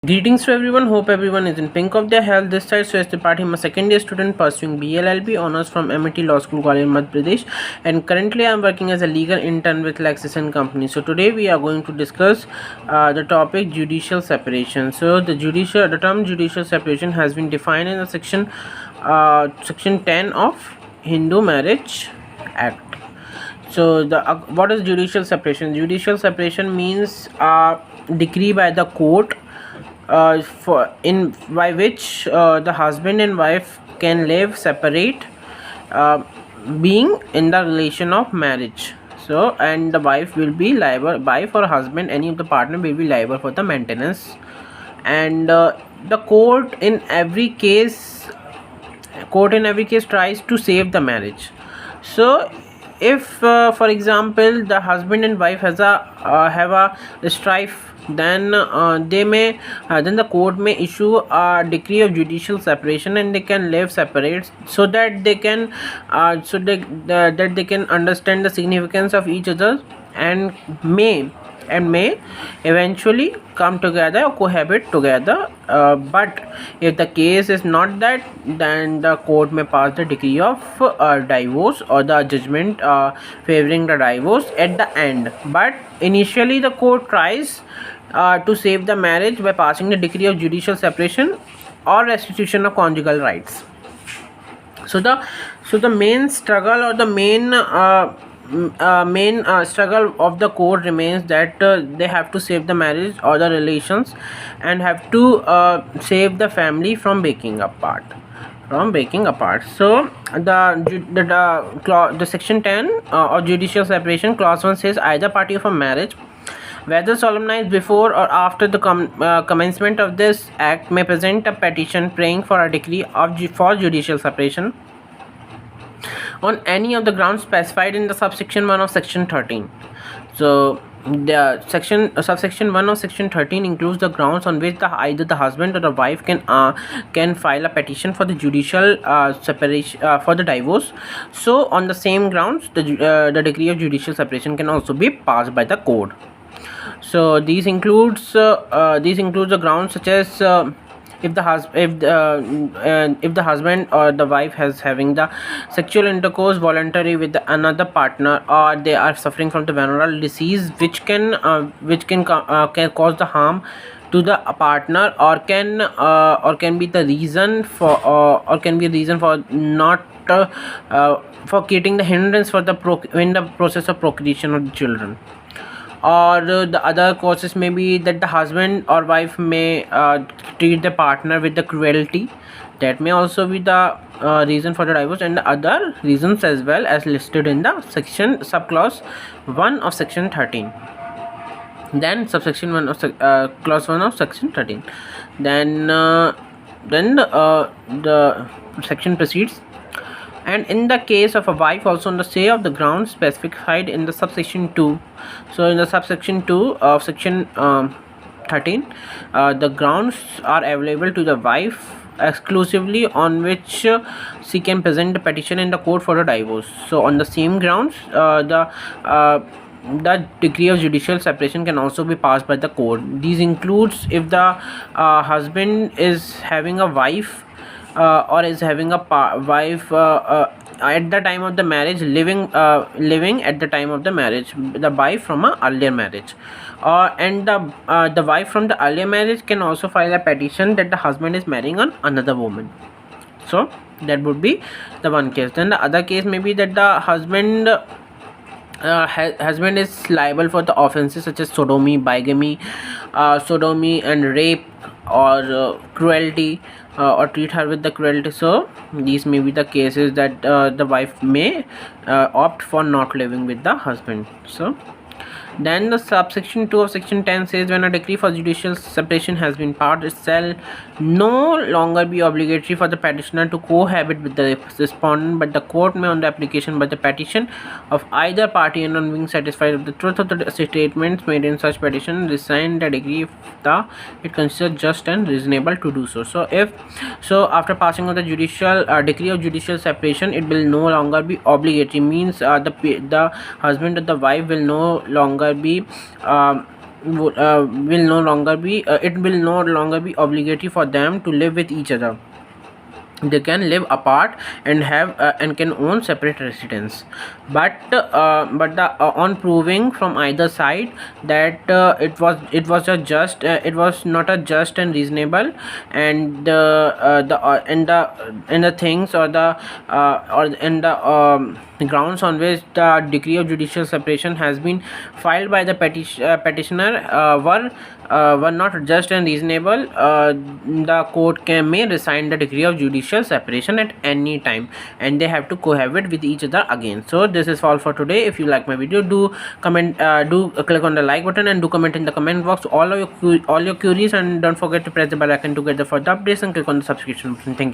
Greetings to everyone. Hope everyone is in pink of their health. This side Suresh Tripathi. I'm a second year student pursuing BLLB honors from MIT Law School, Gwalior, Madhya Pradesh, and currently I'm working as a legal intern with Lexis & Company. So today we are going to discuss the topic judicial separation. So the term judicial separation has been defined in the section 10 of Hindu Marriage Act. So what is judicial separation? Judicial separation means decree by the court by which the husband and wife can live separate, uh, being in the relation of marriage. So and the wife will be liable, wife or husband, any of the partner will be liable for the maintenance, and the court in every case tries to save the marriage. So if for example the husband and wife have a strife, then then the court may issue a decree of judicial separation and they can live separate, so that they can that they can understand the significance of each other and may eventually come together or cohabit together. But if the case is not that, then the court may pass the decree of divorce or the judgment favoring the divorce at the end. But initially the court tries to save the marriage by passing the decree of judicial separation or restitution of conjugal rights. So the main struggle or the main struggle of the court remains that they have to save the marriage or the relations, and have to save the family from breaking apart. So the section 10 of judicial separation, clause 1 says either party of a marriage, whether solemnized before or after the commencement of this act, may present a petition praying for a decree for judicial separation on any of the grounds specified in the subsection 1 of section 13. So the subsection 1 of section 13 includes the grounds on which either the husband or the wife can file a petition for the judicial separation for the divorce. So on the same grounds, the decree of judicial separation can also be passed by the court. So these includes the grounds such as if the husband or the wife has having the sexual intercourse voluntary with another partner, or they are suffering from the venereal disease which can cause the harm to the partner, or can be the reason for not for creating the hindrance for in the process of procreation of the children. Or the other causes may be that the husband or wife may treat the partner with the cruelty. That may also be the reason for the divorce, and the other reasons as well as listed in the subclause 1 of section 13. Then subsection 1 of clause 1 of section 13. Then the section proceeds. And in the case of a wife also on the say of the grounds specified in the subsection 2. So in the subsection 2 of section 13, the grounds are available to the wife exclusively on which she can present the petition in the court for a divorce. So on the same grounds, the decree of judicial separation can also be passed by the court. These includes if the husband is having a wife, or is having a wife at the time of the marriage, living at the time of the marriage, the wife from a earlier marriage, and the wife from the earlier marriage can also file a petition that the husband is marrying on another woman. So that would be the one case. Then the other case may be that the husband is liable for the offenses such as sodomy, bigamy, and rape, or cruelty, or treat her with the cruelty. So these may be the cases that the wife may opt for not living with the husband. So then the subsection 2 of section 10 says when a decree for judicial separation has been passed, it shall no longer be obligatory for the petitioner to cohabit with the respondent, but the court may, on the application by the petition of either party and on being satisfied with the truth of the statements made in such petition, resign the decree if it considers just and reasonable to do so. So after passing of the judicial decree of judicial separation, it will no longer be obligatory. Means the husband or the wife will no longer be will no longer be it will no longer be obligatory for them to live with each other. They can live apart and have and can own separate residence, but the on proving from either side that it was not a just and reasonable, and the things or in the grounds on which the decree of judicial separation has been filed by the petitioner were not just and reasonable, the court may resign the decree of judicial separation at any time, and they have to cohabit with each other again. So this is all for today. If you like my video, do comment, do click on the like button, and do comment in the comment box all your queries, and don't forget to press the bell icon to get the further updates, and click on the subscription button. Thank you.